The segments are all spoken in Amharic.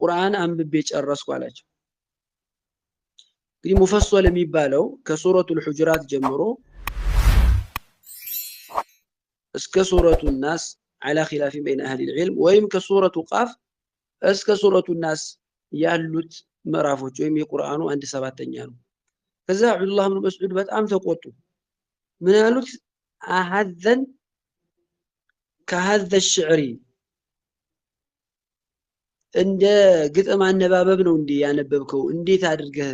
ቁርአን አንብቤ ጨረስኩ አላቸው። እንግዲህ ሙፈሰል የሚባለው ከሱረቱል ሁጁራት ጀምሮ እስከ ሱረቱ ናስ على خلاف بين اهل العلم ወይም ከሱረቱ ቃፍ እስከ ሱረቱ ናስ ያሉት ምዕራፎች ወይም የቁርአኑ 1/7ኛ ነው። ከዛ አብዱላህ ኢብኑ መስዑድ በጣም ተቆጡ። ምን ያሉት? አሐዘን ከሀዘ الشعر እንደ ግጥም አነባበብ ነው እንዴ ያነበብከው? እንዴት አድርገህ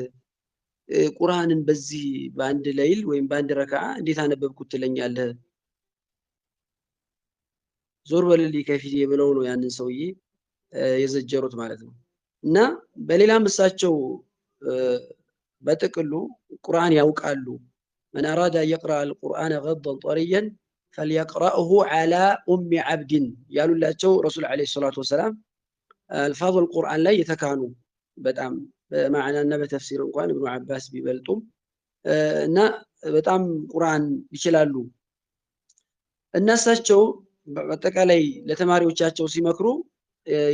ቁርአንን በዚህ በአንድ ሌሊት ወይም በአንድ ረካዓ እንዴት አነበብኩት ትለኛለህ? ዞር በልልኝ ከፊቴ ብለው ነው ያንን ሰውዬ የዘጀሩት ማለት ነው። እና በሌላም እሳቸው በጥቅሉ ቁርአን ያውቃሉ። من أراد يقرأ القرآن غضا طريا فليقرأه على أم عبد ያሉላቸው ረሱል አለይሂ ሰላቱ ወሰላም الفاظ القرآن ላይ የተካኑ በጣም በማዕናና በተፍሲር እንኳን ኢብኑ አባስ ቢበልጡም እና በጣም ቁርአን ይችላሉ። እነሳቸው በአጠቃላይ ለተማሪዎቻቸው ሲመክሩ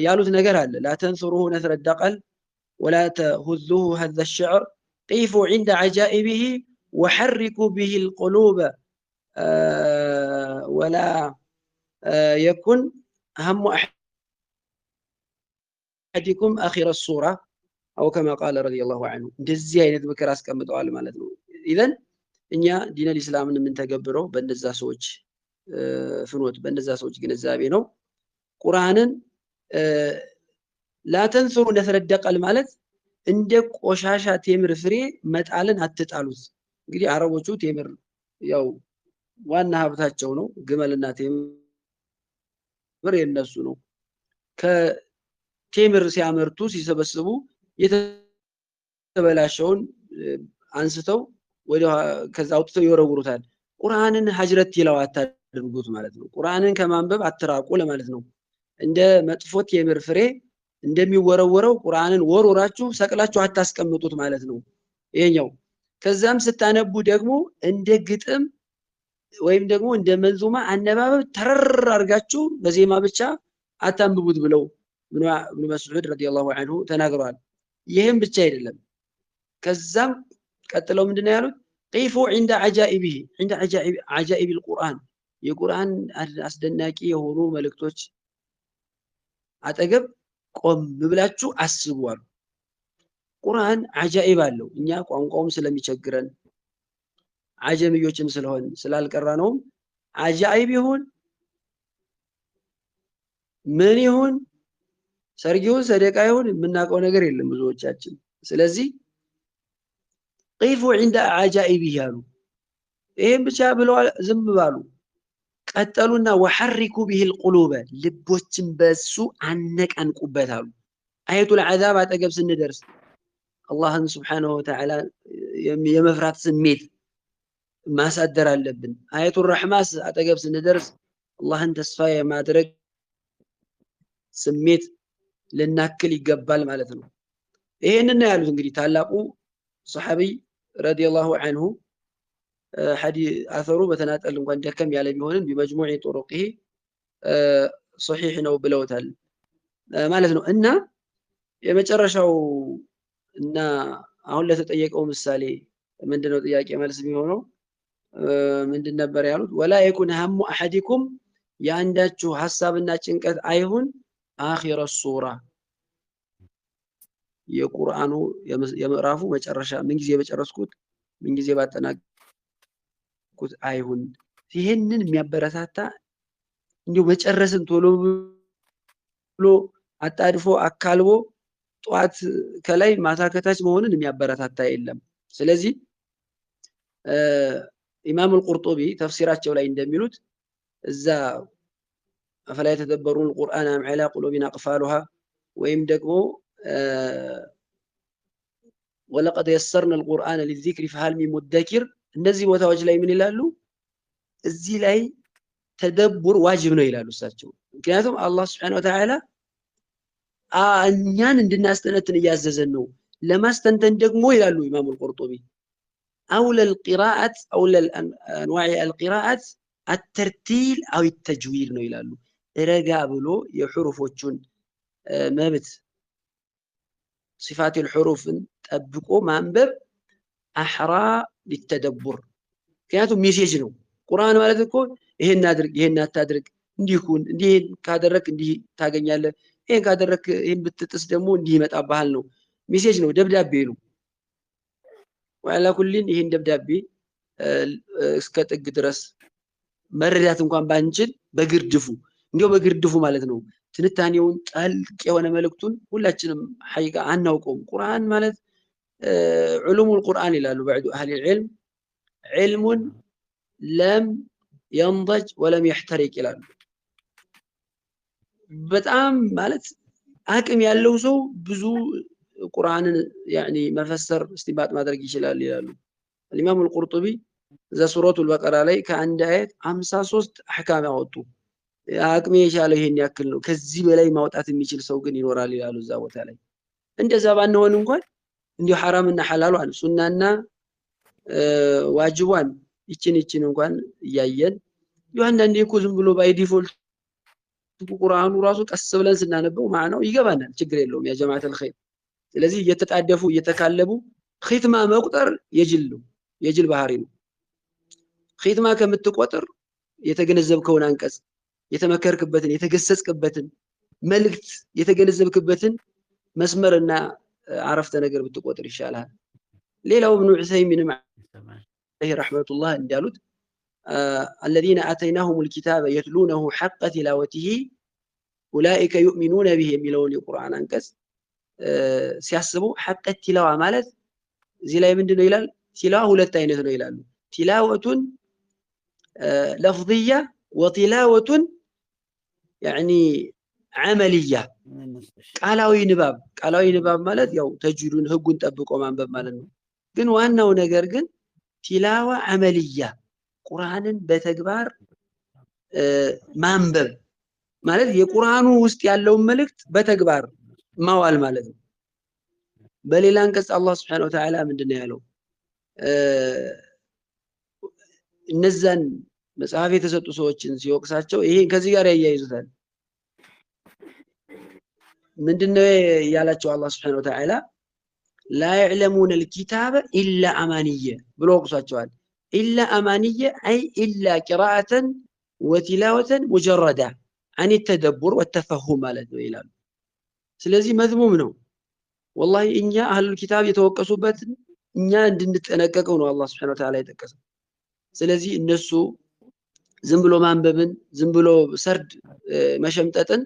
ያሉት ነገር አለ። لا تنثروه نثر الدقل ولا تهذوه هذ الشعر قيفوا عند عجائبه وحركوا به القلوب ولا يكن هم أحدكم آخر الصورة أو كما قال رضي الله عنه እንደዚህ አይነት ምክር አስቀምጠዋል ማለት ነው። ኢዘን እኛ ዲን አልእስላምን የምንተገብረው በእነዛ ሰዎች ፍኖት በእነዛ ሰዎች ግንዛቤ ነው። ቁርአንን لا تنثروا نثر الدقل ማለት እንደ ቆሻሻ ቴምር ፍሬ መጣልን አትጣሉት። እንግዲህ አረቦቹ ቴምር ያው ዋና ሀብታቸው ነው። ግመልና ቴምር የነሱ ነው። ከቴምር ሲያመርቱ ሲሰበስቡ የተበላሸውን አንስተው ወደ ከዛ አውጥተው ይወረውሩታል። ቁርአንን ሀጅረት ይለው አታድርጉት ማለት ነው። ቁርአንን ከማንበብ አትራቁ ለማለት ነው። እንደ መጥፎ ቴምር ፍሬ እንደሚወረወረው ቁርአንን ወሮራችሁ ሰቅላችሁ አታስቀምጡት ማለት ነው ይሄኛው። ከዛም ስታነቡ ደግሞ እንደ ግጥም ወይም ደግሞ እንደ መንዙማ አነባበብ ተረር አድርጋችሁ በዜማ ብቻ አታንብቡት ብለው ኢብኑ መስዑድ ረዲየላሁ ዐንሁ ተናግረዋል። ይሄም ብቻ አይደለም። ከዛም ቀጥለው ምንድነው ያሉት? ቂፉ عند عجائبه عند عجائب القرآن የቁርአን አስደናቂ የሆኑ መልእክቶች አጠገብ ቆም ብላችሁ አስቡ አሉ። ቁርአን አጃኢብ አለው። እኛ ቋንቋውም ስለሚቸግረን አጀምዮችም ስለሆን ስላልቀራ ነው አጃኢብ ይሁን ምን ይሁን ሰርጊው ሰደቃ ይሁን የምናውቀው ነገር የለም ብዙዎቻችን። ስለዚህ ቂፉ عند عجائبه ያሉ ይሄን ብቻ ብለው ዝም ባሉ። ቀጠሉና وحركوا به القلوب ልቦችን በሱ አነቃንቁበት አሉ። አያቱል አዛብ አጠገብ ስንደርስ አላህን ሱብሓነሁ ወተዓላ የመፍራት ስሜት ማሳደር አለብን። አያቱል ረህማስ አጠገብ ስንደርስ አላህን ተስፋ የማድረግ ስሜት ልናክል ይገባል ማለት ነው። ይሄንን ያሉት እንግዲህ ታላቁ ሰሐቢ ረዲየላሁ ዐንሁ ሐዲስ አሰሩ በተናጠል እንኳን ደከም ያለ ቢሆንም በመጅሙዕ ጡሩቂሂ ሶሒህ ነው ብለውታል ማለት ነው። እና የመጨረሻው እና አሁን ለተጠየቀው ምሳሌ ምንድነው ጥያቄ መልስ የሚሆነው ምንድን ነበር ያሉት? ወላ የኩን ሀሙ አሐዲኩም የአንዳችሁ ሐሳብና ጭንቀት አይሁን አኺረ ሱራ የቁርአኑ የምዕራፉ መጨረሻ ምን ጊዜ በጨረስኩት ምን ጊዜ ባጠናቅኩት አይሁን። ይሄንን የሚያበረታታ እንዲሁ መጨረስን ቶሎ ብሎ አጣድፎ አካልቦ ጧት ከላይ ማታ ከታች መሆንን የሚያበረታታ የለም። ስለዚህ ኢማም አልቁርጡቢ ተፍሲራቸው ላይ እንደሚሉት እዛ አፈላ የተደበሩን القرآن أم على قلوب أقفالها ወይም ደግሞ ወለቀድ የሰርነ القرآن للذكر فهل من مدكر እነዚህ ቦታዎች ላይ ምን ይላሉ? እዚህ ላይ ተደቡር ዋጅብ ነው ይላሉ እሳቸው። ምክንያቱም አላህ Subhanahu Wa Ta'ala እኛን እንድናስተነትን እያዘዘን ነው። ለማስተንተን ደግሞ ይላሉ ኢማም አልቁርጡቢ أولى القراءة أولى أنواع القراءة الترتيل أو التجويد ነው ይላሉ። ረጋ ብሎ የሑሩፎቹን መብት ሲፋቲል ሑሩፍን ጠብቆ ማንበብ አሕራ ሊተደቡር ምክንያቱም ሜሴጅ ነው። ቁርአን ማለት እኮ ይሄን አድርግ፣ ይሄን አታድርግ፣ እንዲህ ኩን፣ እንዲህ ካደረክ እንዲህ ታገኛለህ፣ ይሄን ካደረክ ይሄን ብትጥስ ደግሞ እንዲህ ይመጣብሃል ነው። ሜሴጅ ነው፣ ደብዳቤ ነው። ወአላ ኩሊን ይሄን ደብዳቤ እስከ ጥግ ድረስ መረዳት እንኳን ባንችል በግርድፉ እንዲያው በግርድፉ ማለት ነው ትንታኔውን ጠልቅ የሆነ መልእክቱን ሁላችንም ሐቂቃ አናውቀውም። ቁርአን ማለት ዑሉሙል ቁርአን ይላሉ بعض اهل العلم علم لم ينضج ولم يحترق ይላሉ። በጣም ማለት አቅም ያለው ሰው ብዙ ቁርአንን يعني መፈሰር እስቲንባጥ ማድረግ ይችላል ይላሉ። الإمام القرطبي እዛ ሱረቱል በቀራ ላይ ከአንድ አየት 53 አህካም ያወጡ አቅም የቻለው ይሄን ያክል ነው። ከዚህ በላይ ማውጣት የሚችል ሰው ግን ይኖራል ይላሉ እዛ ቦታ ላይ። እንደዛ ባንሆን እንኳን እንዲሁ ሐራምና ሐላሏን ሱናና ዋጅቧን ይችን እንኳን እያየን አንዳንዴ እኮ ዝም ብሎ ባይ ዲፎልት ቁርአኑ ራሱ ቀስ ብለን ስናነበው ማዕናው ይገባናል። ችግር የለውም ያ ጀማዓተል ኸይር። ስለዚህ እየተጣደፉ እየተካለቡ ኺትማ መቁጠር የጅል ባህሪ ነው። ኺትማ ከምትቆጥር የተገነዘብከውን አንቀጽ የተመከርክበትን የተገሰጽክበትን መልእክት የተገነዘብክበትን መስመርና አረፍተ ነገር ብትቆጥር ይሻላል። ሌላው ኢብኑ ዑሰይሚን عليه رحمة الله እንዳሉት الذين آتيناهم الكتاب يتلونه حق تلاوته أولئك يؤمنون به የሚለውን የቁርአን አንቀጽ ሲያስቡ حق التلاوة ማለት እዚህ ላይ ምንድነው ይላል? ቲላዋ ሁለት አይነት ነው ይላሉ። ቲላወቱን لفظية وتلاوة يعني عملية ቃላዊ ንባብ ማለት ያው ተጅዊዱን ህጉን ጠብቆ ማንበብ ማለት ነው። ግን ዋናው ነገር ግን ቲላዋ አመልያ ቁርአንን በተግባር ማንበብ ማለት የቁርአኑ ውስጥ ያለውን መልእክት በተግባር ማዋል ማለት ነው። በሌላ አንቀጽ አላህ Subhanahu Wa Ta'ala ምንድነው ያለው? እነዛን መጽሐፍ የተሰጡ ሰዎችን ሲወቅሳቸው ይሄን ከዚህ ጋር ያያይዙታል። ምንድነው ያላቸው አላህ Subhanahu Wa Ta'ala لا يعلمون الكتاب إلا أمانية ብሎ ወቅሷቸዋል። إلا أمانية أي إلا قراءة وتلاوة مجردة عن التدبر والتفهم ማለት ነው ይላሉ። ስለዚህ መዝሙም ነው والله እኛ አህሉል ኪታብ የተወቀሱበት እኛ እንድንጠነቀቀው ነው አላህ Subhanahu Wa Ta'ala የጠቀሰው። ስለዚህ እነሱ ዝም ብሎ ማንበብን ዝም ብሎ ሰርድ መሸምጠጥን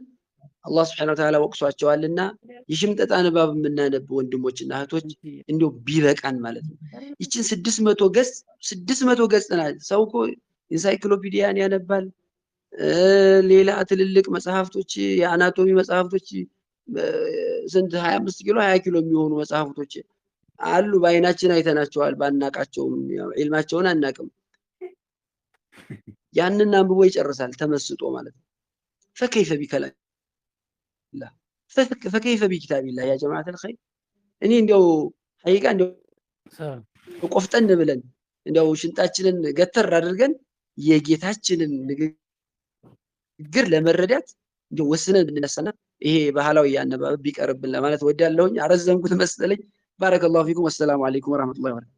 አላህ Subhanahu Wa Ta'ala ወቅሷቸዋልና የሽምጠጣ ንባብ የምናነብ ወንድሞችና እህቶች እንዲሁ ቢበቃን ማለት ነው። ይችን 600 ገጽ ናት። ሰው እኮ ኢንሳይክሎፒዲያን ያነባል። ሌላ ትልልቅ መጽሐፍቶች የአናቶሚ መጽሐፍቶች ስንት 25 ኪሎ 20 ኪሎ የሚሆኑ መጽሐፍቶች አሉ። በአይናችን አይተናቸዋል። ባናቃቸውም ዒልማቸውን አናቅም። ያንን አንብቦ ይጨርሳል ተመስጦ ማለት ነው። فكيف بكلام الله فكيف بكتاب الله يا جماعة الخير እኔ እንደው ሐቂቃ እንደው ቆፍጠን ብለን እንደው ሽንጣችንን ገተር አድርገን የጌታችንን ንግግር ለመረዳት እንደው ወስነን ብንነሳና ይሄ ባህላዊ ያነባብ ቢቀርብን ለማለት ወዳለሁኝ። አረዘምኩት መሰለኝ። ባረከላሁ ፊኩም። ወሰላሙ አለይኩም ወራህመቱላሂ ወበረካቱ።